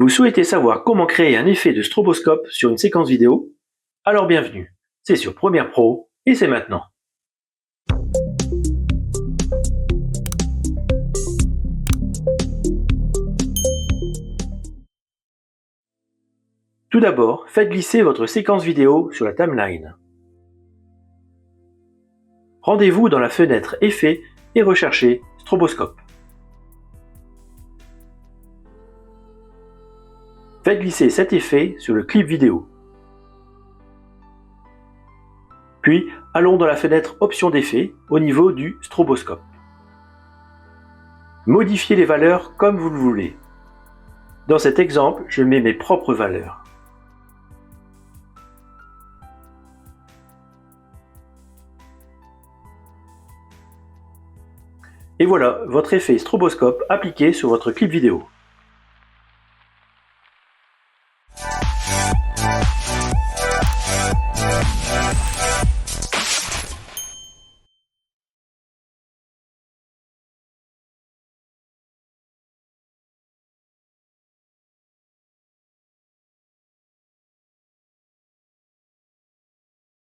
Vous souhaitez savoir comment créer un effet de stroboscope sur une séquence vidéo? Alors bienvenue, c'est sur Premiere Pro et c'est maintenant. Tout d'abord, faites glisser votre séquence vidéo sur la timeline. Rendez-vous dans la fenêtre Effets et recherchez Stroboscope. Faites glisser cet effet sur le clip vidéo. Puis, allons dans la fenêtre Options d'effets au niveau du stroboscope. Modifiez les valeurs comme vous le voulez. Dans cet exemple, je mets mes propres valeurs. Et voilà votre effet stroboscope appliqué sur votre clip vidéo.